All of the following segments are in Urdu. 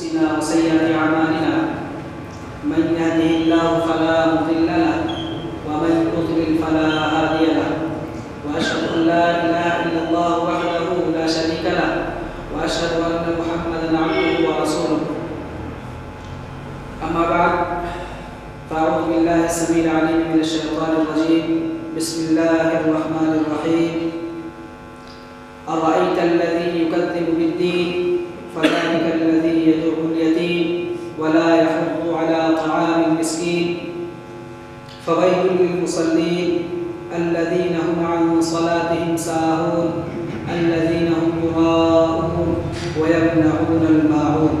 وسيئات أعمالنا من يهده الله فلا مضل له ومن يضلل فلا هادي له وأشهد أن لا إله إلا الله وحده لا شريك له وأشهد أن محمدا عبده ورسوله أما بعد فأعوذ بالله السميع العليم من الشيطان الرجيم بسم الله الرحمن الرحيم أرأيت الذي يكذب بالدين فذلك الذي يدعو اليتيم ولا يحض على طعام المسكين فويل للمصلين الذين هم عن صلاتهم ساهون الذين هم يراءون ويمنعون الماعون.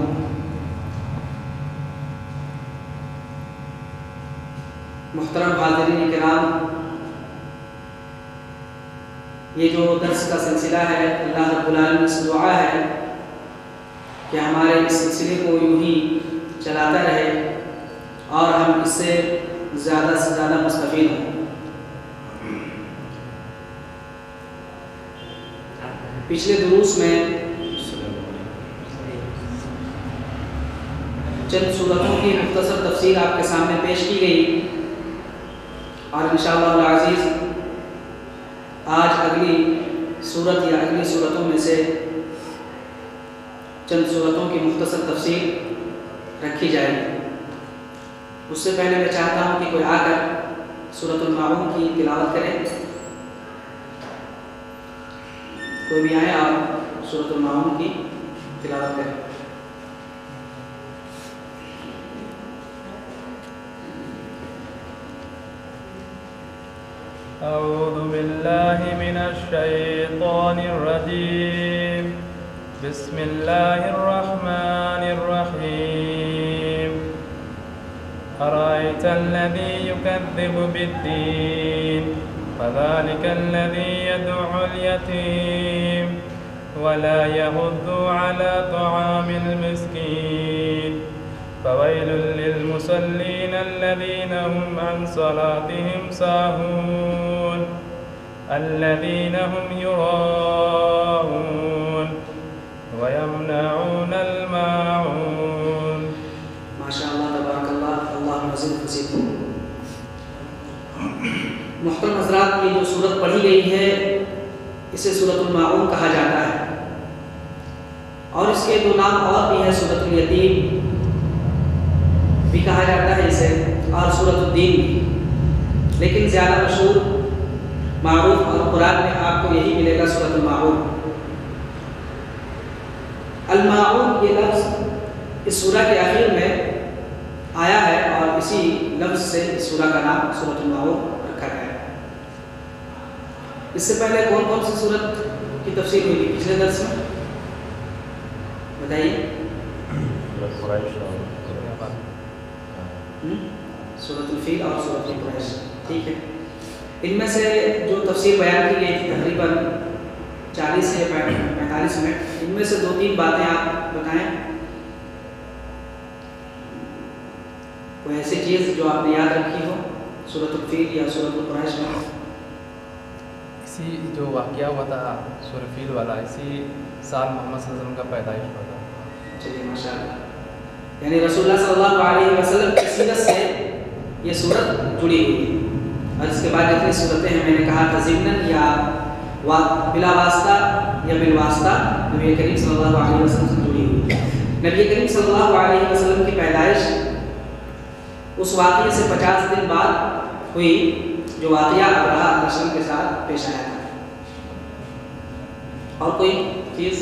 محترم حاضرین کرام، یہ جو درس کا سلسلہ ہے اللہ رب العالمین سے دعا ہے کہ ہمارے اس سلسلے کو یوں ہی چلاتا رہے اور ہم اس سے زیادہ سے زیادہ مستفید ہوں۔ پچھلے دروس میں چند صورتوں کی مختصر تفصیل آپ کے سامنے پیش کی گئی اور انشاءاللہ العزیز آج اگلی صورت یا اگلی صورتوں میں سے چند صورتوں کی مختصر تفصیل رکھی جائے گی۔ اس سے پہلے میں چاہتا ہوں کہ کوئی آ کر سورۃ الماعون کی تلاوت کرے۔ کوئی بھی آئے آپ سورۃ الماعون کی تلاوت کریں۔ أعوذ بالله من الشيطان الرجيم بسم الله الرحمن الرحيم أرأيت الذي يكذب بالدين فذلك الذي يدعو اليتيم ولا يحض على طعام المسكين فويل للمصلين الذين هم عن صلاتهم ساهون الذين هم يراءون ويمنعون الماعون۔ ماشاء اللہ تبارک اللہ، اللہم زد فزدہ۔ محترم حضرات، یہ جو سورت پڑھی گئی ہے اسے سورۃ الماعون کہا جاتا ہے اور اس کے دو نام اور بھی ہیں، سورۃ الیتیم بھی کہا جاتا ہے اسے اور سورۃ الدین بھی، لیکن زیادہ مشہور معروف اور قرآن میں آپ کو یہی ملے گا سورۃ الماعون۔ الماعون یہ لفظ اس سورہ کے آخر میں آیا ہے اور اسی لفظ سے اس سورہ کا نام سورۃ الماعون رکھا گیا ہے۔ اس سے پہلے کون کون سی سورت کی تفسیر ہوئی تھی پچھلے درس میں؟ بتائیے۔ سورۃ الفیل اور سورۃ قریش، ٹھیک ہے۔ ان میں سے جو تفسیر بیان کی گئی تھی تقریباً 40 سے 45 منٹ، ان میں سے 2-3 باتیں آپ بتائیں، کوئی ایسی چیز جو آپ نے یاد رکھی ہو سورۃ الفیل یا سورۃ قریش میں؟ اسی جو واقعہ ہوا تھا سورۃ الفیل والا، اسی سال محمد صلی اللہ علیہ وسلم کا پیدائش ہوا تھا۔ چلیے ماشاء اللہ، یعنی رسول اللہ صلی اللہ علیہ وسلم کی سیرت سے یہ سورت جڑی ہوئی ہے اور اس کے بعد جتنی صورتیں ہیں میں نے کہا تھا ضمناً یا بلا واسطہ یا بالواسطہ نبی کریم صلی اللہ علیہ وسلم سے جڑی ہوئی ہے۔ نبی کریم صلی اللہ علیہ وسلم کی پیدائش اس واقعے سے 50 دن بعد ہوئی جو واقعہ ابرہہ الاسلم کے ساتھ پیش آیا تھا۔ اور کوئی چیز؟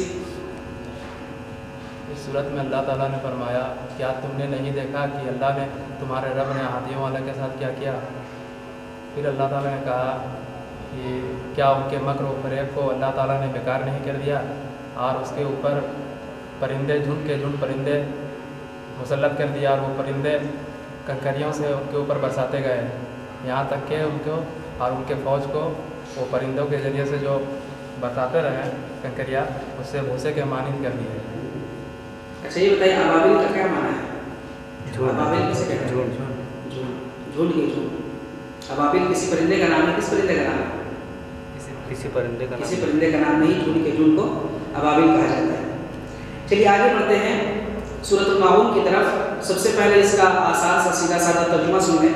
اس صورت میں اللہ تعالیٰ نے فرمایا کیا تم نے نہیں دیکھا کہ اللہ نے تمہارے رب نے ہاتھیوں والے کے ساتھ کیا کیا؟ پھر اللہ تعالیٰ نے کہا کہ کیا ان کے مکر و فریب کو اللہ تعالیٰ نے بیکار نہیں کر دیا اور اس کے اوپر پرندے جھنڈ کے جھنڈ پرندے مسلط کر دیا اور وہ پرندے کنکریوں سے ان کے اوپر برساتے گئے یہاں تک کہ ان کو اور ان کے فوج کو وہ پرندوں کے ذریعے سے جو برساتے رہے کنکریاں اس سے بھوسے کے مانند کر دیے۔ اچھا یہ بتائیے ابابیل کا کیا معنی ہے؟ ابابیل کسے کہتے ہیں؟ جھنڈ کے جھنڈ۔ ابابیل کسی پرندے کا نام ہے؟ کس پرندے کا نام ہے؟ کسی پرندے کا نام نہیں، جھنڈ کے جھنڈ کو ابابیل کہا جاتا ہے۔ چلیے آگے بڑھتے ہیں۔ سورۃ الماعون کی طرف. سب سے پہلے اس کا آسان سا سیدھا سادہ ترجمہ سن لیں.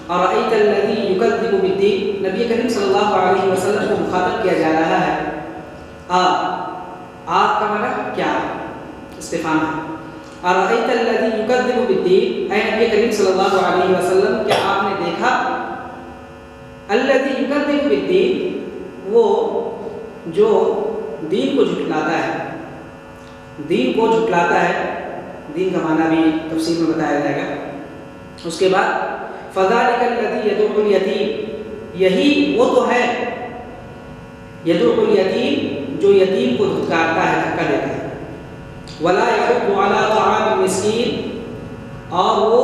ارأیت الذی یکذب بالدین. نبی کریم صلی اللہ علیہ وسلم کو مخاطب کیا جا رہا ہے. آپ کا معنی کیا؟ استفہام ہے. ارأیت الذی یکذب بالدین، اے نبی کریم صلی اللہ علیہ وسلم کیا آپ نے دیکھا؟ الذی یکذب بالدین، وہ جو دین کو جھٹلاتا ہے. دین کو جھٹلاتا ہے، دین کا معنی بھی تفسیر میں بتایا جائے گا. اس کے بعد فذلک الذی یدعو الیتیم، یہی وہ تو ہے یدعو الیتیم جو یتیم کو دھتکارتا ہے، دھکا دیتا ہے. ولا یحض علی طعام المسکین، اور وہ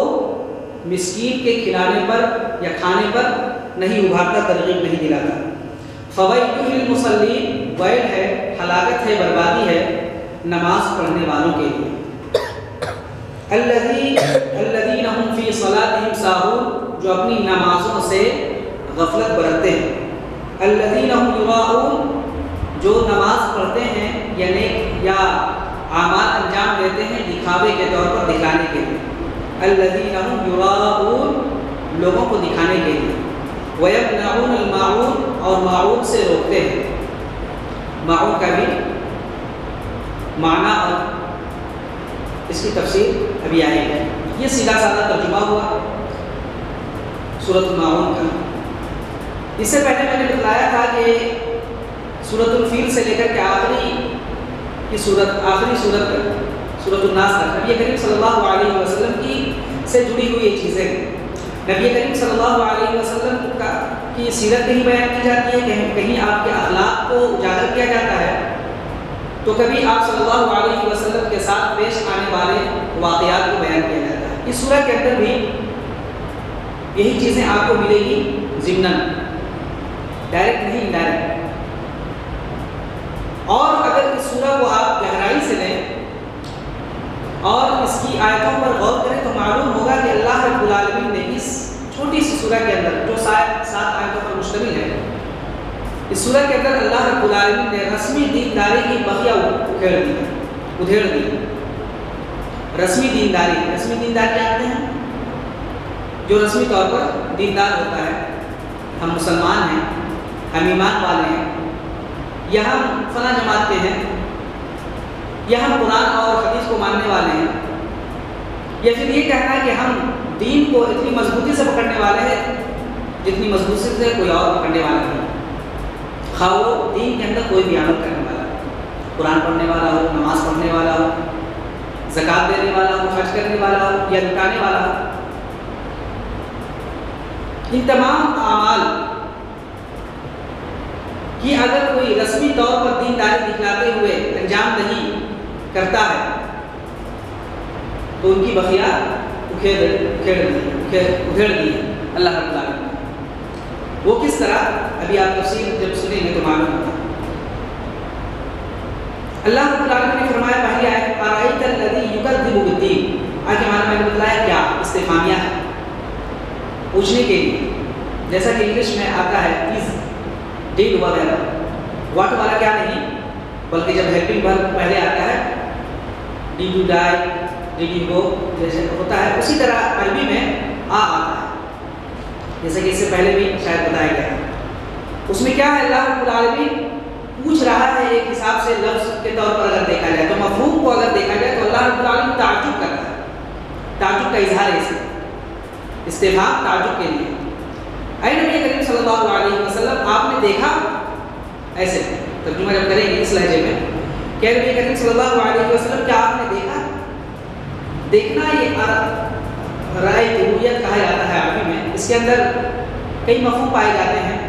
مسکین کے کھلانے پر یا کھانے پر نہیں ابھارتا، ترغیب نہیں دلاتا. فویل للمصلین، ویل ہے، ہلاکت ہے، بربادی ہے نماز پڑھنے والوں کے لیے. الذین هم فی صلاتهم ساہون، جو اپنی نمازوں سے غفلت برتتے ہیں. الذین هم یراؤون، جو نماز پڑھتے ہیں یعنی یا اعمال انجام دیتے ہیں دکھاوے کے طور پر، دکھانے کے لیے. الذین هم یراؤون، لوگوں کو دکھانے کے لیے. ویمنعون الماعون، اور ماعون سے روکتے ہیں. ماعون کا بھی معنی اور اس کی تفسیر ابھی آئے گی. یہ سیدھا سادہ ترجمہ ہوا سورۃ الماعون کا. اس سے پہلے میں نے بتلایا تھا کہ سورۃ الفیل سے لے کر کے آخری سورت سورۃ الناس تک نبی کریم صلی اللہ علیہ وسلم کی سے جڑی ہوئی یہ چیزیں ہیں. نبی کریم صلی اللہ علیہ وسلم کی سیرت کہیں بیان کی جاتی ہے، کہیں آپ کے اخلاق کو اجاگر کیا جاتا ہے، تو کبھی آپ صلی اللہ علیہ وسلم کے ساتھ پیش آنے والے واقعات کو بیان کیا جاتا ہے. اس سورہ کے اندر بھی یہی چیزیں آپ کو ملے گی ضمناً، ڈائریکٹ نہیں، انڈائریکٹ. اور اگر اس سورہ کو آپ گہرائی سے لیں اور اس کی آیتوں پر غور کریں تو معلوم ہوگا کہ اللہ رب العالمین نے اس چھوٹی سی سورہ کے اندر جو 7 آیتوں پر مشتمل ہے، اس سورہ کے اندر اللہ رب العالمین نے رسمی دینداری کی بقیہ ادھیڑ دی. رسمی دینداری کیا کہتے ہیں؟ جو رسمی طور پر دیندار ہوتا ہے. ہم مسلمان ہیں، ہم ایمان والے ہیں، یا ہم فلاں جماعت کے ہیں، یا ہم قرآن اور حدیث کو ماننے والے ہیں، یا پھر یہ کہنا ہے کہ ہم دین کو اتنی مضبوطی سے پکڑنے والے ہیں جتنی مضبوطی سے کوئی اور پکڑنے والا نہیں. خواہ وہ دین کے اندر کوئی بھی عمل کرنے والا، قرآن پڑھنے والا ہو، نماز پڑھنے والا ہو، زکوٰۃ دینے والا ہو، حج کرنے والا ہو یا لٹانے والا ہو. ان تمام اعمال کی اگر کوئی رسمی طور پر دینداری دکھلاتے ہوئے انجام نہیں کرتا ہے تو ان کی بقیہ ادھیڑ دی اللہ رب العالمین. وہ کس طرح؟ ابھی آپ تفسیر جب سنیں گے تو معلوم ہوگا. اللہ رب العالمین نے فرمایا پہلی آیت ارأیت الذی یکذب بالدین، آگے معنی میں نے بتلایا کیا استفہامیہ ہے پوچھنے کے لیے. جیسا کہ انگلش میں آتا ہے از، ڈیڈ وغیرہ، واٹ والا کیا نہیں، بلکہ جب ہیلپنگ ورب پہلے آتا ہے did you die, did you go جیسے ہوتا ہے، اسی طرح عربی میں آتا ہے، جیسے کہ اس سے پہلے بھی شاید بتایا گیا. اس میں کیا ہے؟ اللہ رب العالمین پوچھ رہا ہے ایک حساب سے لفظ کے طور پر اگر دیکھا جائے تو، مفہوم کو اگر دیکھا جائے تو اللہ رب العالمین تعجب کرتا ہے. تعجب کا اظہار ہے، استفہام تعجب کے لیے. اے نبی کریم صلی اللہ علیہ وسلم آپ نے دیکھا، ایسے ترجمہ جب کریں گے اس لہجے میں کہ نبی کریم صلی اللہ علیہ وسلم کیا آپ نے دیکھا؟ دیکھنا یہ رائے رؤیت کہا جاتا ہے عربی میں. اس کے اندر کئی مفہوم پائے جاتے ہیں.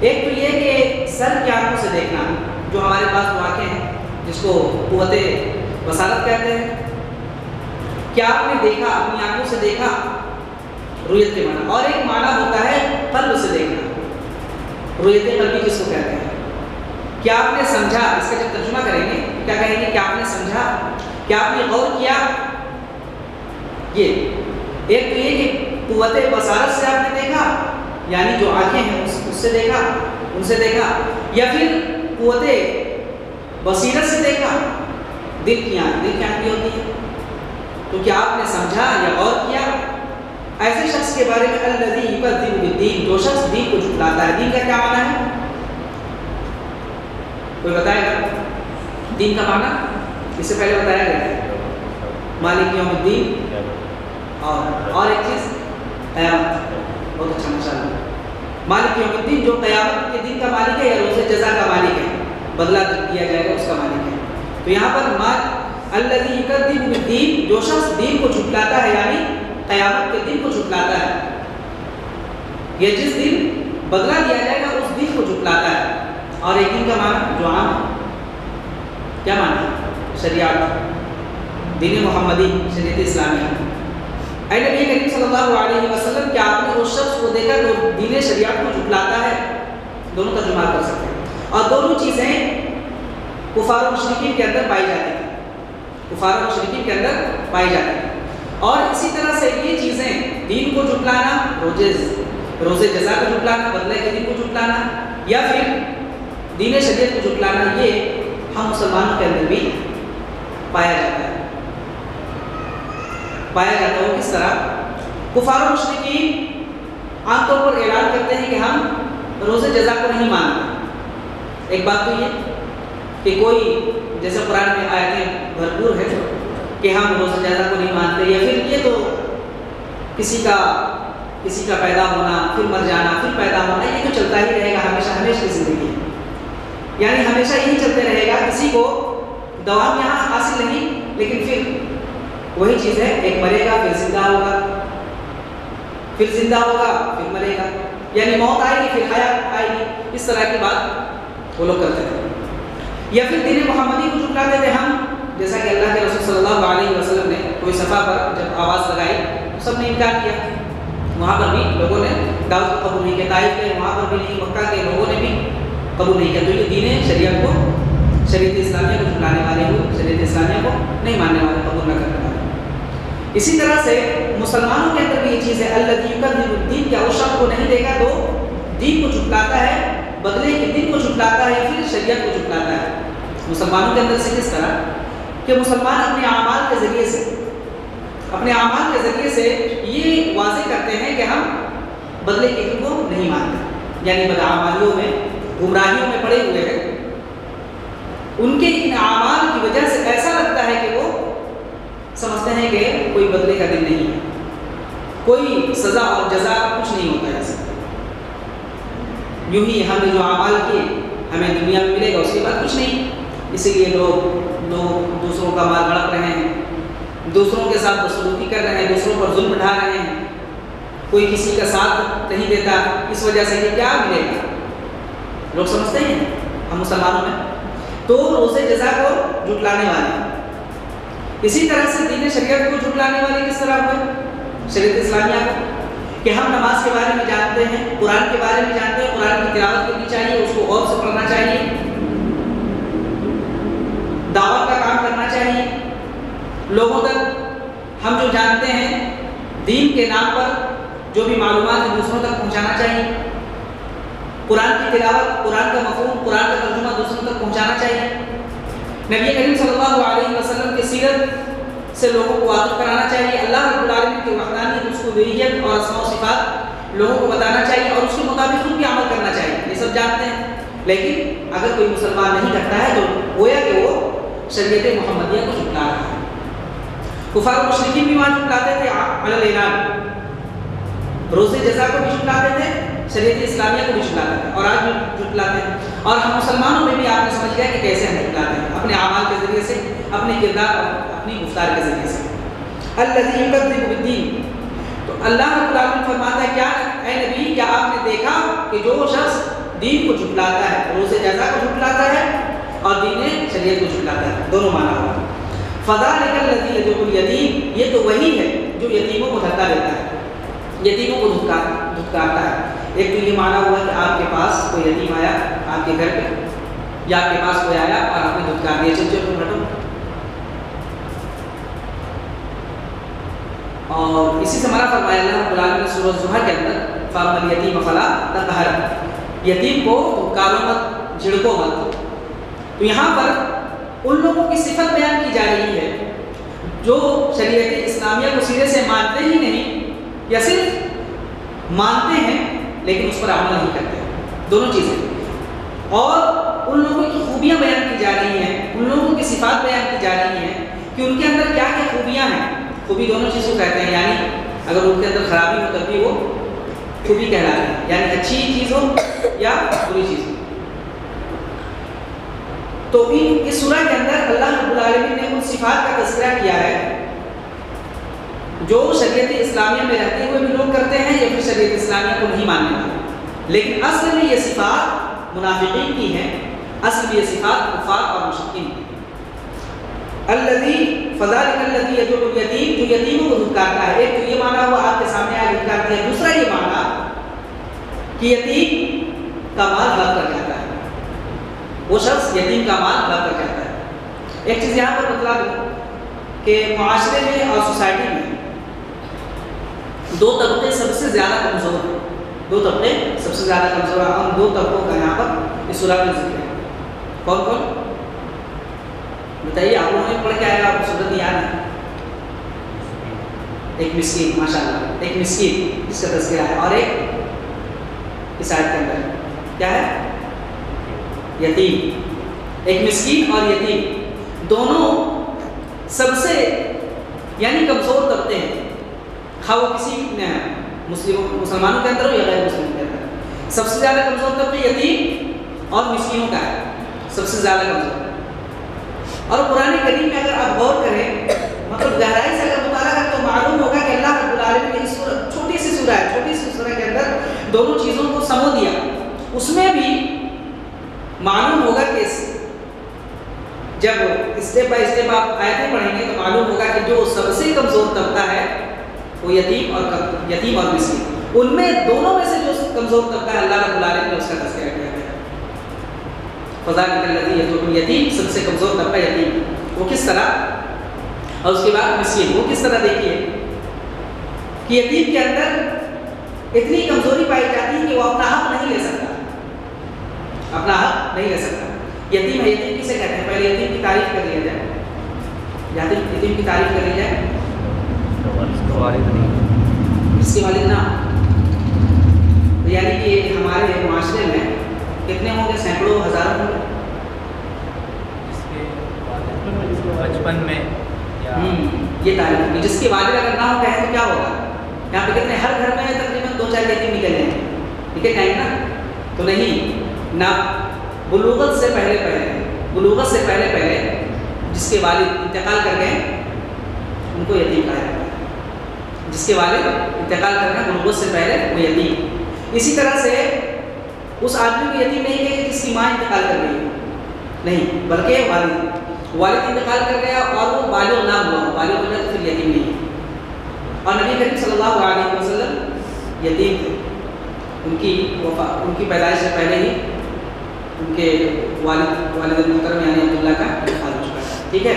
ایک تو یہ کہ سر کی آنکھوں سے دیکھنا جو ہمارے پاس واقع ہے، جس کو قوت بصارت کہتے ہیں. کیا آپ نے دیکھا؟ اپنی آنکھوں سے دیکھا، رؤیت کے معنی. اور ایک معنی ہوتا ہے قلب سے دیکھنا، رؤیت قلبی کس کو کہتے ہیں. کیا آپ نے سمجھا؟ اس کا جب ترجمہ کریں گے کیا کہیں گے؟ کیا آپ نے سمجھا، کیا آپ نے غور کیا. یہ ایک تو یہ کہ قوت بصارت سے آپ نے دیکھا، یعنی جو آنکھیں ہیں اس سے دیکھا، ان سے دیکھا، یا پھر قوت بصیرت سے دیکھا، دل کی آنکھ بھی ہوتی ہے. تو کیا آپ نے سمجھا یا غور کیا؟ ایسے شخص کے بارے میں الذی یکذب بالدین، جو شخص دین کو جھٹلاتا ہے۔ دین کا کیا معنی ہے؟ کوئی بتائے گا؟ دین کا معنی اس سے پہلے بتایا گیا ہے، مالک یوم الدین، اور ایک چیز قیامت۔ بہت اچھا، ماشاءاللہ۔ مالک یوم الدین جو قیامت کے دن کا مالک ہے یا روز جزا کا مالک ہے، بدلہ دیا جائے گا اس کا مالک ہے۔ تو یہاں پر الذی یکذب بالدین، جو شخص دین کو جھٹلاتا ہے یعنی قیامت کے دن کو جھٹلاتا ہے، یہ جس دن بدلہ دیا جائے گا اس دن کو جھٹلاتا ہے۔ اور ایک دن کا معنی جو عام کیا معنی ہے؟ شریعت، دین محمدی، شریعت اسلامیہ۔ اے نبی کریم صلی اللہ علیہ وسلم، کیا آپ نے اس شخص کو دیکھا جو دین شریعت کو جھٹلاتا ہے؟ دونوں ترجمہ کر سکتے ہیں، اور دونوں چیزیں کفار و مشرکین کے اندر پائی جاتی ہیں، کفار و مشرکین کے اندر پائی جاتی ہیں۔ اور اسی طرح سے یہ چیزیں، دین کو جھٹلانا، روز جزا کو جھٹلانا، بدلے کے دن کو جھٹلانا، یا پھر دین شریعت کو جھٹلانا، یہ ہم مسلمانوں کے اندر بھی پایا جاتا ہے۔ پایا جاتا ہے کس طرح؟ کفار و مشرکین عام طور پر اعلان کرتے ہیں کہ ہم روز جزا کو نہیں مانتے۔ ایک بات تو یہ کہ کوئی جیسے قرآن میں آیتیں بھرپور ہے کہ ہم روز جزا کو نہیں مانتے، یا پھر یہ تو کسی کا پیدا ہونا، پھر مر جانا، پھر پیدا ہونا، یہ تو چلتا ہی رہے گا ہمیشہ کی زندگی، یعنی ہمیشہ یہی چلتے رہے گا، کسی کو دوام یہاں حاصل نہیں۔ لیکن پھر وہی چیز ہے، ایک مرے گا پھر زندہ ہوگا، پھر زندہ ہوگا پھر مرے گا، یعنی موت آئے گی پھر حیات آئے گی، اس طرح کی بات وہ لوگ کرتے تھے۔ یا پھر دین محمدی کو جھٹلاتے تھے ہم، جیسا کہ اللہ کے رسول صلی اللہ علیہ وسلم نے کوئی صفحہ پر جب آواز لگائی تو سب نے انکار کیا، وہاں پر بھی لوگوں نے دعوت کو قبول نہیں کیا، طائف کے وہاں پر بھی نہیں، مکہ کے لوگوں نے بھی قبول نہیں کیا۔ تو یہ دین شریعت کو، شریعت اسلامیہ کو جھٹلانے والے ہو، شریعت اسلامیہ کو نہیں ماننے والے، قبول نہ کرنے والے۔ اسی طرح سے مسلمانوں کے اندر بھی یہ چیز ہے، الذی یکذب بالدین، کیا اس شخص کو نہیں دیکھا تو دین کو جھٹلاتا ہے، بدلے کے دن کو جھٹلاتا ہے، یا پھر شریعت کو جھٹلاتا ہے۔ مسلمانوں کے اندر سے کس طرح کہ مسلمان اپنے اعمال کے ذریعے سے یہ واضح کرتے ہیں کہ ہم بدلے کے دن کو نہیں مانتے، یعنی بدعمالیوں میں، گمراہیوں میں پڑے ہوئے ہیں، ان کے ان اعمال کی وجہ سے ایسا لگتا ہے کہ وہ سمجھتے ہیں کہ کوئی بدلے کا دن نہیں ہے، کوئی سزا اور جزا کچھ نہیں ہوتا ہے، ایسا یوں ہی ہم نے جو اعمال کیے ہمیں دنیا میں ملے گا، اس کے بعد کچھ نہیں۔ اسی لیے لوگ دوسروں کا مال ہڑپ رہے ہیں، دوسروں کے ساتھ بدسلوکی کر رہے ہیں، دوسروں پر ظلم ڈھا رہے ہیں، کوئی کسی کا ساتھ نہیں دیتا، اس وجہ سے کہ کیا ملے گا، لوگ سمجھتے ہیں ہم مسلمانوں میں تو روز جزا کو جھٹلانے والے۔ اسی طرح سے دین شریعت کو جھٹلانے والے کس طرح ہوئے؟ شریعت اسلامیہ کو، کہ ہم نماز کے بارے میں جانتے ہیں، قرآن کے بارے میں جانتے ہیں، قرآن کی تلاوت کرنی چاہیے، اس کو غور سے پڑھنا چاہیے، دعوت کا کام کرنا چاہیے، لوگوں تک ہم جو جانتے ہیں دین کے نام پر جو بھی معلومات ہیں دوسروں تک پہنچانا چاہیے، قرآن کی تلاوت، قرآن کا مفہوم، قرآن کا ترجمہ دوسروں تک پہنچانا چاہیے، نبی کریم صلی اللہ علیہ وسلم کی سیرت سے لوگوں کو واقف کرانا چاہیے، اللہ رب العالمین کی وحدانیت، اس کو الوہیت اور اسماء و صفات لوگوں کو بتانا چاہیے، اور اس کے مطابق خود بھی عمل کرنا چاہیے، یہ سب جانتے ہیں۔ لیکن اگر کوئی مسلمان نہیں کرتا ہے تو گویا کہ وہ شریعت محمدیہ کو جھٹلا رہا ہے۔ کفار و مشرکین بھی وہاں جھٹلاتے تھے علی الاعلان، روز جزا کو بھی جھٹلاتے تھے، شریعت اسلامیہ کو بھی جھٹلاتے تھے، اور آج بھی جھٹلاتے ہیں۔ اور ہم مسلمانوں میں بھی آپ نے سمجھ لیا کہ کیسے ہم جھٹلاتے ہیں، اپنے اعمال کے ذریعے سے، اپنے کردار اور اپنی گفتار کے ذریعے سے۔ الذی یکذب بالدین، تو اللہ رب العالمین فرماتا ہے کیا اے نبی، کیا آپ نے دیکھا کہ جو شخص دین کو جھٹلاتا ہے، روز جزا کو جھٹلاتا ہے اور دین شریعت کو جھٹلاتا ہے، دونوں معنی ہوا۔ فذلک الذی یدعو الیتیم، یہ تو وہی ہے جو یتیموں کو دھکا دیتا ہے، یتیموں کو دھتکارتا ہے۔ ایک تو یہ معنی ہوا کہ آپ کے پاس کوئی یتیم آیا آپ کے گھر پہ، یا آپ کے پاس کوئی آیا اور آپ نے دھتکار دیا، چل چل ہٹو۔ اور اسی سے منع فرمایا اللہ رب العالمین نے سورۃ الزمر کے اندر، فَأَمَّا الْيَتِيمَ فَلَا تَقْهَرْ، یتیم کو دھتکارو مت، جھڑکو مت۔ تو یہاں پر ان لوگوں کی صفت بیان کی جا رہی ہے جو شریعت اسلامیہ کو سیرے سے مانتے ہی نہیں یا صرف مانتے ہیں لیکن اس پر عمل نہیں کرتے، دونوں چیزیں، اور ان لوگوں کی خوبیاں بیان کی جا رہی ہیں، ان لوگوں کی صفات بیان کی جا رہی ہیں کہ ان کے اندر کیا کیا خوبیاں ہیں۔ خوبی دونوں چیزوں کہتے ہیں، یعنی اگر ان کے اندر خرابی ہو تب بھی وہ خوبی کہلاتی ہے، یعنی اچھی چیز ہو یا بری چیز ہو۔ تو اس سورہ کے اندر اللہ رب العالمین نے ان صفات کا تذکرہ کیا ہے جو شریعت اسلامیہ میں رہتے ہوئے بھی لوگ کرتے ہیں یا پھر شریعت اسلامیہ کو نہیں ماننے والے، لیکن اصل میں یہ صفات منافقین کی ہیں، اصل میں یہ صفات کفار اور مشرکین کی۔ الذی فذلک الذی یدعو الیتیم، جو یتیموں کو دھتکارتا ہے۔ ایک تو یہ معنی ہوا آپ کے سامنے آیا دھتکارتی ہے، دوسرا یہ معنی کہ یتیم کا مال ہڑپ کر جاتا ہے، وہ شخص یتیم کا مال ہڑپ کر جاتا ہے۔ ایک چیز یہاں پر بتلا دوں کہ معاشرے میں اور سوسائٹی میں دو طبقے سب سے زیادہ کمزور ہیں، دو طبقے سب سے زیادہ کمزور ہیں، ہم دو طبقوں کا یہاں پر اس سورہ میں ذکر ہے۔ کون کون بتائیے، آپ لوگوں نے پڑھ کے آیا، آپ کو صورت یاد ہے؟ ایک مسکین، ماشاءاللہ، ایک مسکین جس کا تذکرہ ہے، اور ایک اس آیت کے اندر کیا ہے؟ یتیم۔ ایک مسکین اور یتیم دونوں سب سے یعنی کمزور طبقے ہیں، خواہ وہ کسی مسلمانوں کے اندر ہو یا غیر مسلموں کے اندر۔ سب سے زیادہ کمزور طبقے یتیم اور مسکینوں کا ہے، سب سے زیادہ کمزور۔ اور قرآن کریم میں اگر آپ غور کریں، مطلب گہرائی سے اگر مطالعہ کریں تو معلوم ہوگا کہ اللہ رب العالمین نے اس چھوٹی سی سورہ کے اندر دونوں چیزوں کو سمو دیا۔ اس میں بھی معلوم ہوگا کہ جب اسٹیپ بائی اسٹیپ آپ آیتیں پڑھیں گے تو معلوم ہوگا کہ جو سب سے کمزور طبقہ ہے وہ یتیم اور مسکین، ان میں دونوں میں سے جو کمزور طبقہ ہے اللہ رب العالمین نے اس کا تذکرہ کیا ہے۔ فذلک الذی یدعو الیتیم، سب سے کمزور طبقہ یتیم، وہ کس طرح، اور اس کے بعد مسکین، وہ کس طرح دیکھیے کہ یتیم کے اندر اتنی کمزوری پائی جاتی ہے کہ وہ اپنا حق نہیں لے سکتا، اپنا حق نہیں لے سکتا۔ یتیم ہے، یتیم کسے کہتے ہیں؟ پہلے یتیم کی تعریف کر لیا جائے، یتیم کی تعریف کر لی جائے۔ اس کے والد نہ، یعنی کہ ہمارے معاشرے میں کتنے ہوں گے؟ سینکڑوں، ہزاروں ہوں گے۔ بچپن میں یہ تعریف کی، جس کے والد اگر نہ ہو کہیں تو کیا ہوگا؟ یہاں پہ کتنے، ہر گھر میں تقریباً 2-4 یتیم نکل جائیں، نکل جائیں نا؟ تو نہیں، نہ بلوغت سے پہلے جس کے والد انتقال کر گئے ان کو یتیم کہا جاتا ہے، جس کے والد انتقال کر گئے بلوغت سے پہلے وہ یتیم۔ اسی طرح سے اس آدمی کو یتیم نہیں کہیں گے جس کی ماں انتقال کر گئی، نہیں، بلکہ والد انتقال کر گیا اور وہ بالغ نہ ہوا، بالغ ہو جائے تو پھر یتیم نہیں۔ اور نبی کریم صلی اللہ علیہ وسلم یتیم تھے، ان کی پیدائش سے پہلے ہی ان کے والد محترم یعنی عبداللہ کا انتقال ہو چکا ہے، ٹھیک ہے؟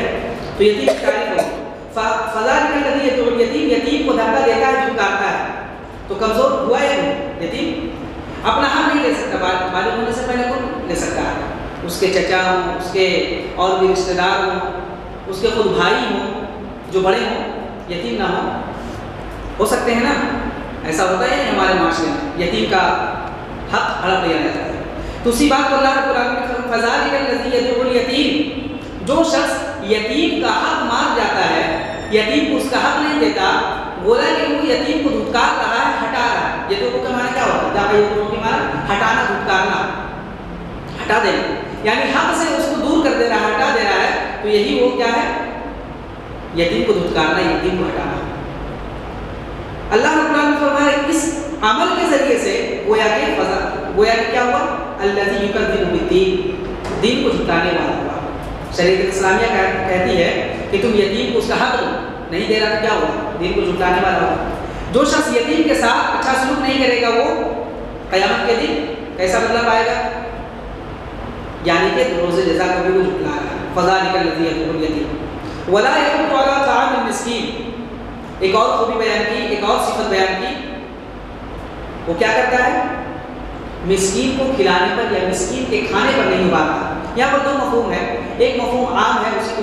تو یتیم کی تعریف ہو، فذلک الذی یدعو الیتیم، یتیم کو دھکا دیتا ہے، جھٹکاتا ہے، تو کمزور ہوا ہے وہ یتیم، اپنا حق نہیں لے سکتا، بالغ ہونے سے پہلے کون لے سکتا ہے؟ اس کے چچا ہوں، اس کے اور بھی رشتہ دار ہوں، اس کے خود بھائی ہوں جو بڑے ہوں، یتیم نہ ہو سکتے ہیں نا؟ ایسا ہوتا ہے ہمارے معاشرے میں، یتیم کا حق ہڑپ لیا جاتا ہے۔ تو اسی بات کو اللہ رب العالمین نے فرمایا فذلک الذی یدعو الیتیم، جو شخص یتیم کا حق مان جاتا ہے، یتیم کو اس کا حق نہیں دیتا، گویا کہ وہ یتیم کو دھتکار رہا ہے، ہٹا رہا ہے۔ یتیم کا معنی کیا ہوتا ہے؟ یتیم کا معنی ہٹانا، دھتکارنا، ہٹا دینا، یعنی حق سے اس کو دور کر دے رہا ہے، ہٹا دے رہا ہے، تو یہی وہ کیا ہے؟ یتیم کو دھتکارنا، یتیم کو ہٹانا۔ اللہ رب العالمین نے فرمایا اس عمل کے ذریعے سے گویا کہ کیا ہوا؟ الذی یکذب بالدین، دین کو جھٹلانے والا ہوا۔ شریعت اسلامیہ کہتی ہے کہ تم یتیم کو اس کا حق دو، نہیں دے رہا تو کیا ہوا؟ دین کو جھٹلانے والا ہوا۔ جو شخص یتیم کے ساتھ اچھا سلوک نہیں کرے گا وہ قیامت کے دن کیسا بدلہ پائے گا؟ یعنی کہ روز جزا کو بھی وہ جھٹلا رہا ہے۔ فذلک الذی یدعو الیتیم ولا یحض علی طعام المسکین، ایک اور خوبی بیان کی، ایک اور صفت بیان کی، وہ کیا کرتا ہے؟ مسکین کو کھلانے پر یا مسکین کے کھانے پر نہیں ابھارتا۔ یہاں پر دو مفہوم ہے، ایک مفہوم عام ہے، اسی کو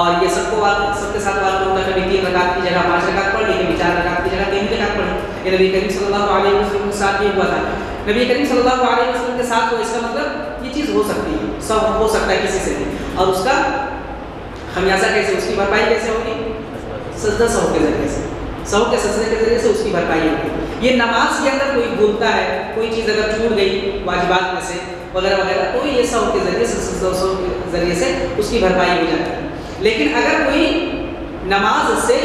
اور یہ سب کے ساتھ واقع ہوتا ہے، کبھی 3 رکعت کی جگہ 5 رکعت پڑھ لی، کبھی 4 رکعت کی جگہ 3 رکعت پڑھ لی۔ یہ نبی کریم صلی اللہ علیہ وسلم کے ساتھ بھی ہوا تھا۔ نبی کریم صلی اللہ علیہ وسلم کے ساتھ ہو، اس کا مطلب یہ چیز ہو سکتی ہے، سب ہو سکتا ہے کسی سے بھی، اور اس کا خمیازہ کیسے، اس کی بھرپائی کیسے ہوگی؟ سجدہ سہو کے ذریعے سے، سہو کے سجدے کے ذریعے سے اس کی بھرپائی ہوگی۔ یہ نماز کے اندر کوئی بھولتا ہے، کوئی چیز اگر چھوٹ گئی واجبات میں سے وغیرہ وغیرہ، تو یہ سہو کے ذریعے سے، سجدہ سہو کے ذریعے سے اس کی بھرپائی ہو جاتی ہے۔ لیکن اگر کوئی نماز سے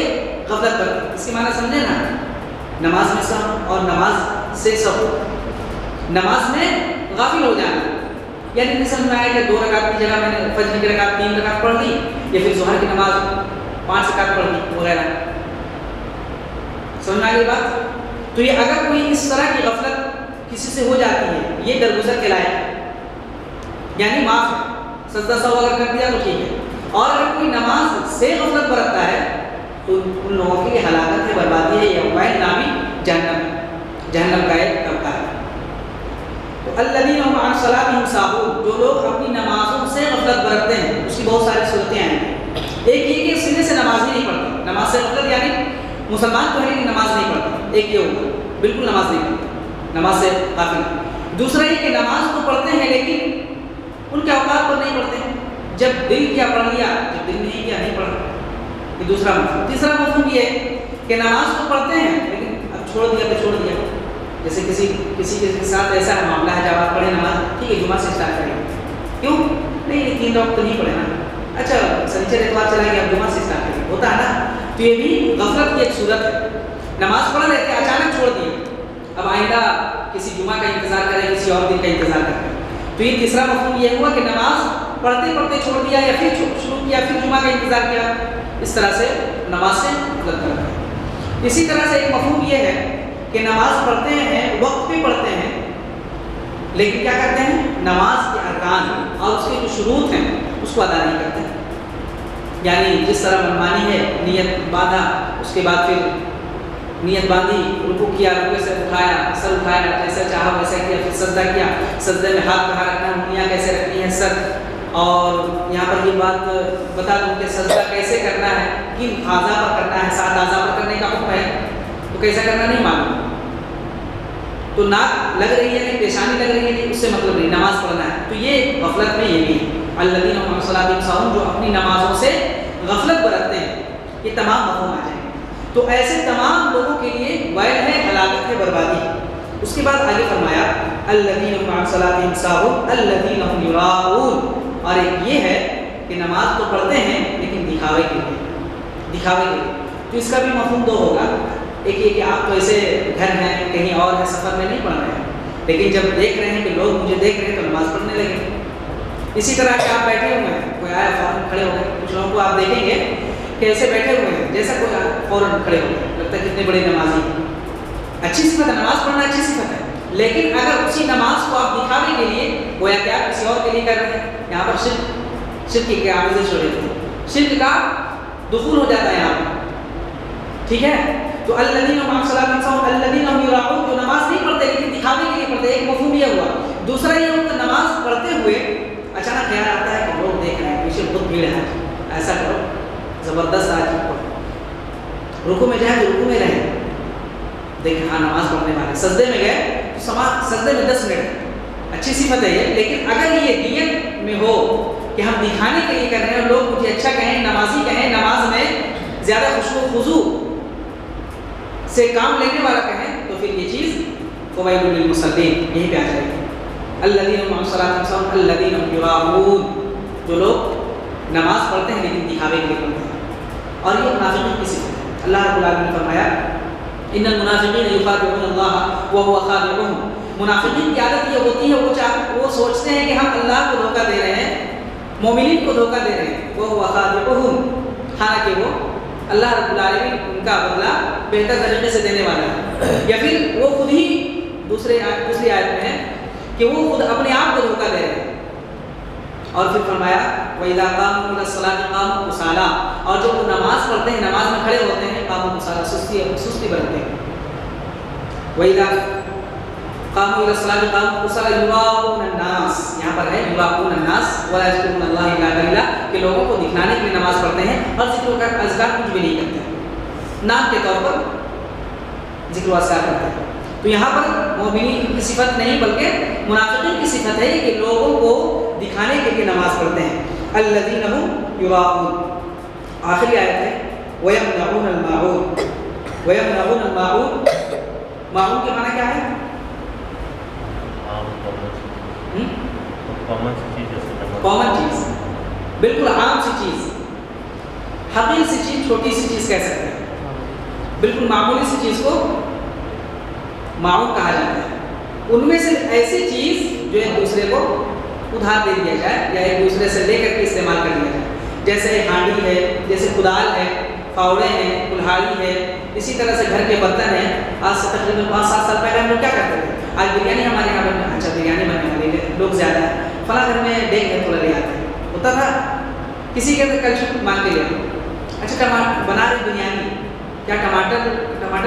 غفلت کرتا، اس کی معنی سمجھے نا، نماز میں سہو اور نماز سے سہو، نماز میں غافل ہو جانا، یعنی نہیں سمجھ میں آیا کہ 2 رکعت کی جگہ میں نے فجر کی رکعت 3 رکعت پڑھ لی، یا پھر ظہر کی نماز 5 رکعت پڑھ لی وغیرہ، سمجھ میں آ گئی بات؟ تو یہ اگر کوئی اس طرح کی غفلت کسی سے ہو جاتی ہے، یہ درگزر کے لائق ہے، یعنی معاف ہے، سجدہ سہو اگر کر دیا تو ٹھیک ہے۔ اور اگر کوئی نماز سے غفلت برتتا ہے تو ان لوگوں کی ہلاکت ہے، بربادی ہے، یہ وائل نامی جہنم کا ایک طبقہ ہے۔ تو الذین هم عن صلاتهم ساہون، جو لوگ اپنی نمازوں سے غفلت برتتے ہیں، اس کی بہت ساری صورتیں آئیں ہیں۔ ایک یہ کہ سینے سے نماز ہی نہیں پڑھتے، نماز سے غفلت یعنی مسلمان تو ہے لیکن نماز نہیں پڑھتے، ایک یہ ہوگا بالکل نماز نہیں پڑھتے، نماز سے غافل۔ دوسرا یہ کہ نماز تو پڑھتے ہیں لیکن ان کے اوقات پر نہیں پڑھتے ہیں، جب دل کیا پڑھ لیا، جب دل نہیں کیا نہیں پڑھا، یہ دوسرا مفہوم۔ تیسرا مفہوم یہ ہے کہ نماز تو پڑھتے ہیں لیکن اب چھوڑ دیا تو چھوڑ دیا، جیسے کسی کے ساتھ ایسا معاملہ ہے، جب آپ پڑھیں نماز، ٹھیک ہے جمعہ سے اسٹارٹ کریں، کیوں نہیں 3 وقت تو نہیں پڑھے نا، اچھا سنیچر اتوار چلا گیا، اب جمعہ سے اسٹارٹ کریں، ہوتا ہے نا۔ تو یہ بھی غفلت کی ایک صورت ہے، نماز پڑھ رہے تھے اچانک چھوڑ دیے، اب آئندہ کسی جمعہ کا انتظار کریں، کسی اور دن کا انتظار کریں۔ تو یہ تیسرا مفہوم یہ ہوا کہ نماز پڑھتے پڑھتے چھوڑ دیا، یا پھر شروع کیا پھر جمعہ کا انتظار کیا، اس طرح سے نماز سے غفلت کرتے ہیں۔ اسی طرح سے ایک مفہوم یہ ہے کہ نماز پڑھتے ہیں، وقت پہ پڑھتے ہیں، لیکن کیا کرتے ہیں، نماز کے ارکان اور اس کے جو شروط ہیں اس کو ادا نہیں کرتے ہیں، یعنی جس طرح منمانی ہے، نیت باندھا، اس کے بعد پھر نیت باندھی، رکوع کیا، رکوع سے اٹھایا، سر اٹھایا، جیسا چاہا ویسا کیا، پھر سجدہ کیا، سجدے میں ہاتھ کہاں رکھنا، انگلیاں کیسے رکھنی ہے، سر، اور یہاں پر یہ بات بتا دوں کہ سجدہ کیسے کرنا ہے، کن اعضاء پر کرنا ہے، 7 اعضاء پر کرنے کا حکم ہے، تو کیسا کرنا نہیں معلوم، تو ناک لگ رہی ہے نہیں، پیشانی لگ رہی ہے نہیں، اس سے مطلب نہیں، نماز پڑھنا ہے۔ تو یہ غفلت میں یہ بھی ہے، الذین هم عن صلاتهم ساہون، جو اپنی نمازوں سے غفلت برتتے ہیں، یہ تمام مفہوم آ جائیں گے۔ تو ایسے تمام لوگوں کے لیے ویل ہے، ہلاکت ہے، بربادی ہے۔ اس کے بعد آگے فرمایا الذین هم عن صلاتهم ساہون الذین هم یراؤون، اور ایک یہ ہے کہ نماز تو پڑھتے ہیں لیکن دکھاوے کے لیے، تو اس کا بھی مفہوم 2 ہوگا۔ ایک یہ کہ آپ تو ایسے گھر ہیں، کہیں اور ہیں، سفر میں نہیں پڑھ رہے ہیں، لیکن جب دیکھ رہے ہیں کہ لوگ مجھے دیکھ رہے ہیں تو نماز پڑھنے لگے۔ اسی طرح کہ آپ بیٹھے ہوئے ہیں، کوئی آیا فوراً کھڑے ہو گئے، کچھ لوگوں کو آپ دیکھیں گے کہ ایسے بیٹھے ہوئے ہیں، جیسا کوئی آیا فوراً کھڑے ہو گئے، لگتا ہے کتنے بڑے نمازی ہیں۔ اچھی صفت ہے، نماز پڑھنا اچھی صفت ہے، لیکن اگر اسی نماز کو آپ دکھانے کے لیے گویا کہ آپ کسی اور کے لیے کر رہے ہیں، یہاں پر شرک کی کیا آمیزش ہو رہی ہے، شرک کا دخول ہو جاتا ہے یہاں پر، ٹھیک ہے۔ تو الذین هم عن صلاتهم ساہون الذین هم یراؤون، جو نماز نہیں پڑھتے لیکن دکھانے کے لیے پڑھتے، ایک مفہوم یہ ہوا۔ دوسرا یہ ہوا کہ نماز پڑھتے ہوئے اچانک خیال آتا ہے کہ لوگ دیکھ رہے ہیں، پیچھے بہت بھیڑ ہے، ایسا کرو زبردست آج پڑھو، رکوع میں جائیں تو رکوع میں رہیں، دیکھیں ہاں نماز پڑھنے والے، سجدے میں گئے تو سجدے میں 10 منٹ، اچھی صفت ہے یہ۔ لیکن اگر یہ نیت میں ہو کہ ہم دکھانے کے لیے کر رہے ہیں، لوگ مجھے اچھا کہیں، نمازی کہیں، نماز میں زیادہ خشوع و خضوع سے کام لینے والا کہیں، تو پھر یہ چیز فوائل للمصلین یہیں پہ آ جائے گی۔ الذین هم عن صلاتهم ساہون الذین هم یراؤون، جو لوگ نماز پڑھتے ہیں لیکن دکھاوے کے لیے پڑھتے ہیں، اور یہ منافقین کی صفت ہے۔ اللہ رب العالمین نے فرمایا ان المنافقین یخادعون اللہ وهو خادعهم، منافقین کی عادت یہ ہوتی ہے وہ سوچتے ہیں کہ ہم اللہ کو دھوکہ دے رہے ہیں، مومنین کو دھوکہ دے رہے ہیں، وهو خادعهم، حالانکہ وہ اللہ رب العالمین ان کا بدلہ بہتر طریقے سے دینے والا ہے۔ یا پھر وہ خود ہی دوسری آیت میں ہے کہ وہ خود اپنے آپ کو دھوکہ دے رہے ہیں، اور پھر فرمایا وَإِذَا قَامُوا إِلَى الصَّلَاةِ قَامُوا كُسَالَىٰ، اور جب وہ نماز پڑھتے ہیں، نماز میں کھڑے ہوتے ہیں، قاموا كُسَالَىٰ، سستی برتتے ہیں۔ وَإِذَا قاموا الى الصلاۃ قاموا كسالى يراؤون الناس، یہاں پر ہے يراؤون الناس ولا يذكرون الله الا قليلا، کہ لوگوں کو دکھلانے کے لیے نماز پڑھتے ہیں اور ذکر و اذکار کچھ بھی نہیں کرتے، نام کے طور پر ذکر و اذکار کرتے ہیں۔ تو یہاں پر مومنین کی صفت نہیں بلکہ منافقین کی صفت ہے کہ لوگوں کو دکھانے کے لیے نماز پڑھتے ہیں۔ الذین هم یراؤون، آخری آیت ہے وَيَمْنَعُونَ الْمَاعُونَ، وَيَمْنَعُونَ الْمَاعُونَ، معون کے معنی کیا ہے؟ کامن چیز، بالکل عام سی چیز، حقیر سی چیز، چھوٹی سی چیز کہہ سکتے ہیں، بالکل معمولی سی چیز کو معون کہا جاتا ہے۔ ان میں سے ایسی چیز جو ایک دوسرے کو ادھار دے دیا جائے یا ایک دوسرے سے لے کر کے استعمال کر لیا جائے، جیسے ہانڈی ہے، جیسے کدال ہے، فاوڑے ہیں، کلہاڑی ہے، اسی طرح سے گھر کے برتن ہیں۔ آج سے تقریباً 5-7 سال پہلے ہم لوگ کیا کرتے تھے؟ آج بریانی ہمارے یہاں بننا، اچھا بریانی بننے والے لوگ زیادہ ہیں، فلاں گھر میں ڈیگ ہے تھوڑا لے آتے ہیں، ہوتا تھا کسی کے کل مانگ کے لے آئے، اچھا ٹماٹر بنا رہے بریانی، کیا ٹماٹر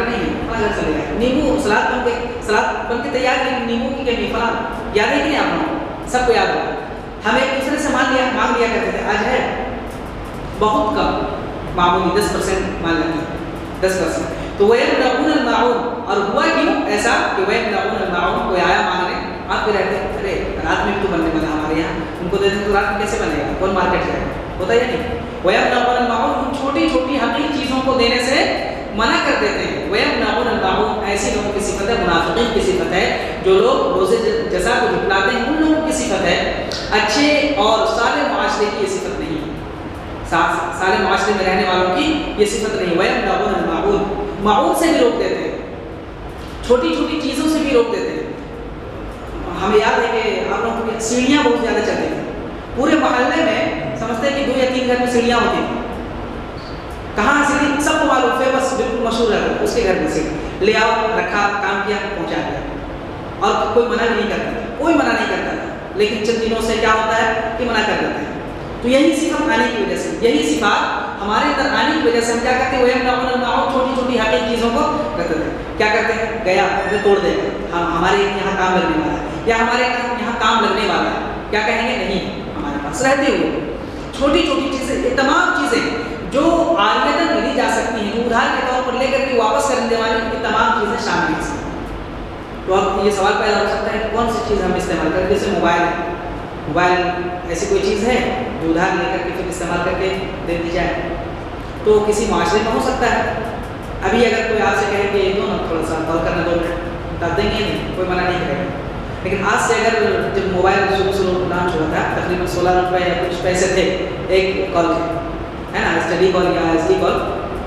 نہیں ہے، فلاں گھر سے لے آئے، نیمبو سلاد بن کے تیار ہے، نیمبو کی کمی فلاں، یاد ہے کہ نہیں آپ لوگوں سب کو یاد ہوگا۔ ہم ایک دوسرے سے مانگ لیا کرتے تھے، آج ہے بہت کم، معمولی 10% مان لیتے ہیں، 10%۔ تو وَيَمْنَعُونَ الْمَاعُونَ، اور ہوا کیوں ایسا کہ وَيَمْنَعُونَ الْمَاعُونَ، کوئی آیا مانگنے، آپ بھی رہتے ہیں، ارے رات میں بھی تو بننے والا ہمارے یہاں، ان کو دیتے تو رات میں کیسے بنے گا، کون مارکیٹ جائے، ہوتا ہے نہیں۔ وَيَمْنَعُونَ الْمَاعُونَ، ہم چھوٹی چھوٹی حقیقی چیزوں کو دینے سے منع کر دیتے ہیں۔ وَيَمْنَعُونَ الْمَاعُونَ، ایسی لوگوں کی صفت ہے، منافقین کی صفت ہے، جو لوگ روزے جزا کو جھٹلاتے ہیں، ان لوگوں کی صفت ہے۔ اچھے اور صالح معاشرے کی یہ صفت نہیں ہے، صالح معاشرے میں رہنے والوں کی یہ صفت نہیں۔ وَيَمْنَعُونَ الْمَاعُونَ، معون سے بھی روک دیتے ہیں، چھوٹی چھوٹی چیزوں سے بھی روک دیتے ہیں۔ ہمیں یاد ہے کہ آپ لوگوں کی سیڑھیاں بہت زیادہ چلتی تھیں، پورے محلے میں سمجھتے ہیں کہ 2 یا 3 گھر میں سیڑھیاں ہوتی تھیں، کہاں سیڑھی سب کو معلوم، فیمس بالکل مشہور ہے، اس کے گھر میں سیڑھی لے آؤ، رکھا، کام کیا، پہنچا دیا، اور کوئی منع بھی نہیں کرتا تھا، کوئی منع نہیں کرتا تھا، لیکن چند دنوں سے کیا ہوتا ہے کہ منع کر دیتے ہیں۔ تو یہی صفت آنے کی وجہ سے، یہی صفات ہمارے اندر آنے کی وجہ سے ہم کیا کرتے ہیں، وَيَمْنَعُونَ الْمَاعُونَ، چھوٹی چھوٹی حقیقی چیزوں کو کرتے تھے، کیا کرتے ہیں، گیا ہمیں توڑ دے گا، ہمارے یہاں کام لگنے والا ہے، یا ہمارے یہاں کام لگنے والا ہے، کیا کہیں گے، نہیں ہمارے پاس رہتے ہوئے چھوٹی چھوٹی چیزیں، یہ تمام چیزیں جو عاریتاً ملی جا سکتی ہیں، جو ادھار کے طور پر لے کر کے واپس کرنے والی، یہ تمام چیزیں شامل ہیں۔ تو اب یہ سوال پیدا ہو سکتا ہے کون سی چیز ہم استعمال کریں، جیسے موبائل ایسی کوئی چیز ہے جو ادھار لے کر کے پھر استعمال کر کے دے دی جائے، تو کسی معاشرے میں ہو سکتا ہے۔ ابھی اگر کوئی آپ سے کہے کہ دو نا تھوڑا سا کال کرنا 2 منٹ، بتا دیں گے نہیں، کوئی منع نہیں کرے گا۔ لیکن آج سے اگر جب موبائل شروع لانچ ہوا تھا، تقریباً 16 روپے یا کچھ پیسے تھے ایک کال کے، ہے نا، اسٹڈی کال یا ایس ڈی کال،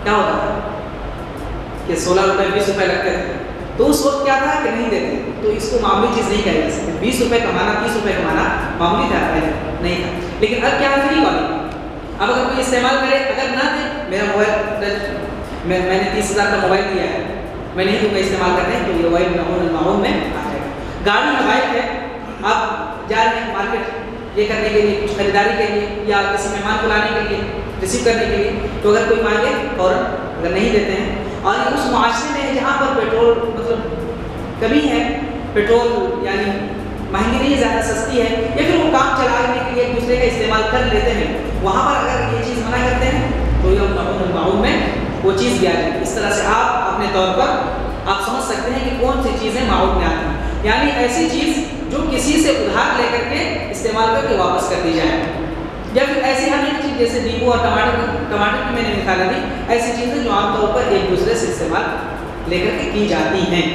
کیا ہوتا تھا کہ 16 روپے 20 روپے لگتے تھے، تو اس وقت کیا تھا کہ نہیں دیتے، تو اس کو معمولی چیز نہیں کہہ سکتے، 20 روپے کمانا 30 روپے کمانا معمولی تھا، پہلے نہیں تھا، لیکن اب کیا فری کالنگ، اب اگر کوئی استعمال کرے، اگر نہ دے، میرا موبائل میں نے 30,000 کا موبائل دیا ہے، میں نہیں دوں گا استعمال کرنے، تو یہ وَيَمْنَعُونَ میں آ جائے گا۔ گاڑی یا بائک ہے، آپ جا رہے ہیں مارکیٹ یہ کرنے کے لیے، کچھ خریداری کے لیے یا کسی مہمان کو لانے کے لیے، ریسیو کرنے کے لیے، تو اگر کوئی مانگے فوراً، اگر نہیں دیتے ہیں، اور اس معاشرے میں جہاں پر پیٹرول مطلب کمی ہے، پیٹرول یعنی مہنگی نہیں ہے، زیادہ سستی ہے، یا پھر وہ کام چلانے کے لیے ایک دوسرے کا استعمال کر لیتے ہیں، وہاں پر اگر یہ چیز منع کرتے ہیں تو یمنعون الماعون میں وہ چیز بھی آ جائے گی۔ اس طرح سے آپ اپنے طور پر آپ سمجھ سکتے ہیں کہ کون سی چیزیں معون میں آتی ہیں، یعنی ایسی چیز جو کسی سے ادھار لے کر کے استعمال کر کے واپس کر دی جائے، یا پھر ایسی ہر ایک چیز جیسے نیمبو اور ٹماٹر کی میں نے مثالیں دی، ایسی چیزیں جو عام طور پر ایک دوسرے سے استعمال لے کر کے کی جاتی ہیں۔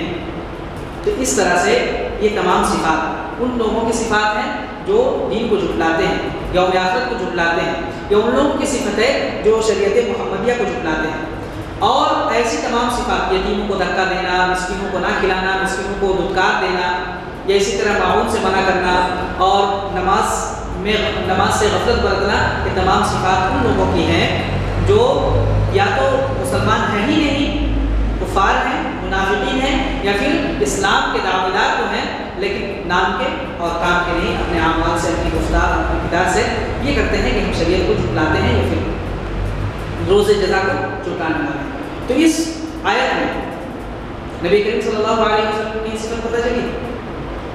تو اس طرح سے یہ تمام صفات ان لوگوں کی صفات ہیں جو دین کو جھٹلاتے ہیں، یوم آخرت کو جھٹلاتے ہیں، یا ان لوگوں کی صفت ہے جو شریعت محمدیہ کو جھٹلاتے ہیں۔ اور ایسی تمام صفات، یتیموں کو دھکا دینا، مسکینوں کو نہ کھلانا، مسکینوں کو دھتکار دینا، یا اسی طرح معاون سے منع کرنا، اور نماز سے غفلت برتنا، یہ تمام صفات ان لوگوں کی ہیں جو یا تو مسلمان ہیں ہی نہیں، کفار ہیں، منافقین ہیں، یا پھر اسلام کے دعویدار تو ہیں لیکن نام کے اور کام کے نہیں، اپنے اعمال سے، اپنی گفتار، اپنے کردار سے یہ کرتے ہیں کہ ہم شریعت کو جھٹلاتے ہیں یا پھر روز جزا کو جھٹلانے والے ہیں۔ تو اس آیت میں نبی کریم صلی اللہ علیہ وسلم کی صفت پتہ چلی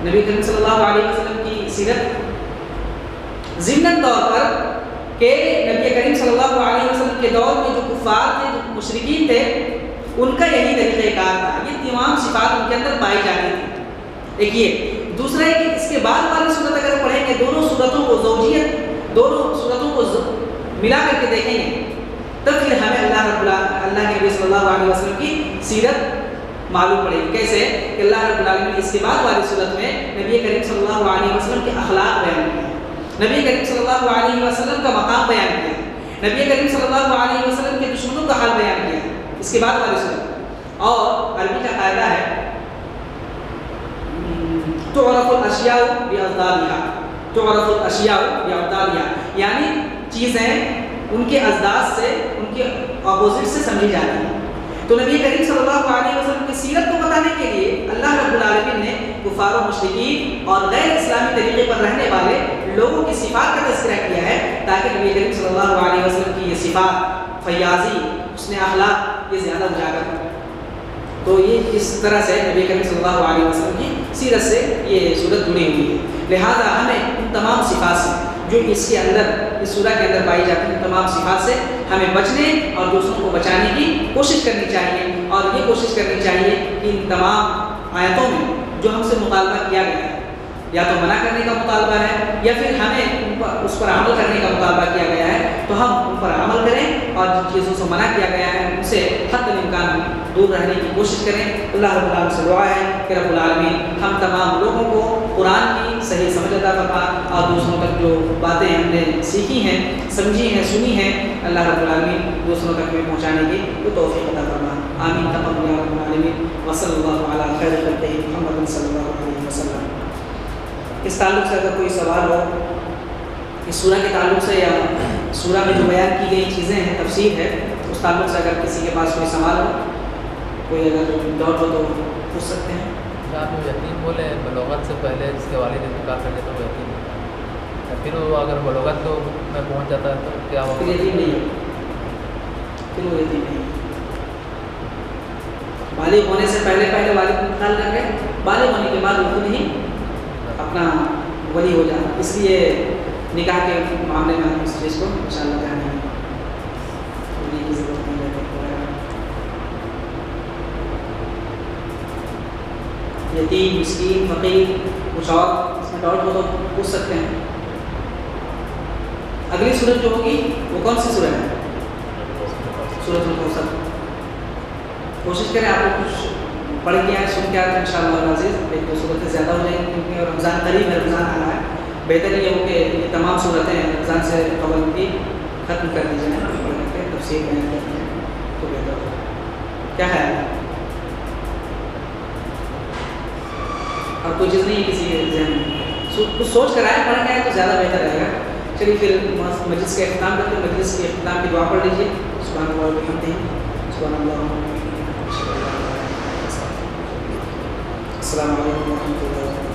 نبی کریم صلی اللہ علیہ وسلم کی سیرت ضمن طور پر کہ نبی کریم صلی اللہ علیہ وسلم کے دور میں جو کفار تھے، جو مشرکین تھے، ان کا یہی طریقہ کار تھا، یہ تمام صفات ان کے اندر پائی جاتی تھی. ایک یہ. دوسرا ہے کہ اس کے بعد والی صورت اگر پڑھیں گے، دونوں صورتوں کو زوجیت، دونوں صورتوں کو ملا کر کے دیکھیں گے، تب پھر ہمیں اللہ کے نبی صلی اللہ علیہ وسلم کی سیرت معلوم پڑے گی. کیسے کہ اللہ رب العالمین نے اس کے بعد والی صورت میں نبی کریم صلی اللہ علیہ وسلم کے اخلاق بیان کیا، نبی کریم صلی اللہ علیہ وسلم کا مقام بیان کیا، نبی کریم صلی اللہ علیہ وسلم کے دشمنوں کا حال بیان کیا. اس کے بعد والی صورت. اور عربی کا قاعدہ ہے تعرف الاشیاء باضدادها، تعرف الاشیاء باضدادها، یعنی چیزیں ان کے اضداد سے، ان کے اپوزٹ سے سمجھی جاتی ہیں. تو نبی کریم صلی اللہ علیہ وسلم کی سیرت کو بتانے کے لیے اللہ رب العالمین نے کفار و مشرکین اور غیر اسلامی طریقے پر رہنے والے لوگوں کی صفات کا تذکرہ کیا ہے، تاکہ نبی کریم صلی اللہ علیہ وسلم کی یہ صفات، فیاضی، حسن اخلاق، یہ زیادہ اجاگر ہو. تو یہ اس طرح سے نبی کریم صلی اللہ علیہ وسلم کی سیرت سے یہ صورت جڑی ہوئی ہے. لہذا ہمیں ان تمام صفات سے جو اس کے اندر، اس سورہ کے اندر پائی جاتی ہیں، تمام صفات سے ہمیں بچنے اور دوسروں کو بچانے کی کوشش کرنی چاہیے. اور یہ کوشش کرنی چاہیے کہ ان تمام آیتوں میں جو ہم سے مطالبہ کیا گیا ہے، یا تو منع کرنے کا مطالبہ ہے، یا پھر ہمیں اس پر عمل کرنے کا مطالبہ کیا گیا ہے، تو ہم ان پر عمل کریں اور جن چیزوں سے منع کیا گیا ہے ان سے حد الامکان دور رہنے کی کوشش کریں. اللہ رب العالمین سے دعا ہے کہ رب العالمین ہم تمام لوگوں کو قرآن کی صحیح سمجھ عطا فرما، اور دوسروں تک جو باتیں ہم نے سیکھی ہیں، سمجھی ہیں، سنی ہیں، اللہ رب العالمین دوسروں تک میں پہنچانے کی وہ توفیق عطا فرما. آمین تقبل یا رب العالمین. وصلی اللہ علی خیر خلقہ محمد صلی اللہ علیہ وسلم. اس تعلق سے اگر کوئی سوال ہو اس سورہ کے تعلق سے، یا سورہ میں جو بیان کی گئی چیزیں ہیں، تفسیر ہے، اس تعلق سے اگر کسی کے پاس کوئی سوال ہو، کوئی اگر ڈاؤٹ ہو تو پوچھ سکتے ہیں. آپ یتیم بولے بلوغت سے پہلے جس کے والد انتقال کر جاتا ہے وہ یتیم ہے، پھر وہ اگر بلوغت کو میں پہنچ جاتا ہے تو کیا پھر ہوگا؟ یتیم نہیں ہے، پھر وہ یتیم نہیں ہے. بالغ ہونے سے پہلے والد انتقال کر گئے، بالغ ہونے کے بعد وہ خود ہی اپنا ولی ہو جاتا. اس لیے نکاح کے معاملے میں ہم اس چیز کو انشاءاللہ دھیان دیں گے. ولی کی ضرورت نہیں ہے. یتیم، مسکین، فقیر، کچھ اور اس میں ڈاؤٹ ہو تو پوچھ سکتے ہیں. اگلی سورت جو ہوگی وہ کون سی سورت ہے؟ سورت الکوثر. کوشش کریں آپ لوگ کچھ پڑھ کے آئیں، سن کے آئیں، انشاءاللہ العزیز. ایک دو صورتیں زیادہ ہو جائیں گی کیونکہ رمضان قریب ہے، رمضان آ رہا ہے. بہتر یہ ہو کہ یہ تمام صورتیں رمضان سے قبل کی ختم کر دی جائیں، پڑھ کر کے تفسیر بیان کر دی جائیں تو بہتر ہوگا. کیا خیال ہے؟ اور کوئی چیز نہیں ہے کسی کے ذہن میں؟ کچھ سوچ کر آئے، پڑھ کے آئے تو زیادہ بہتر رہے گا. چلیے پھر مجلس کا اختتام کرتے ہیں. مجلس کے اختتام کی دعا پڑھ لیجیے. سبحان اللہ وبحمدہ، سبحان اللہ. السلام علیکم ورحمۃ اللہ.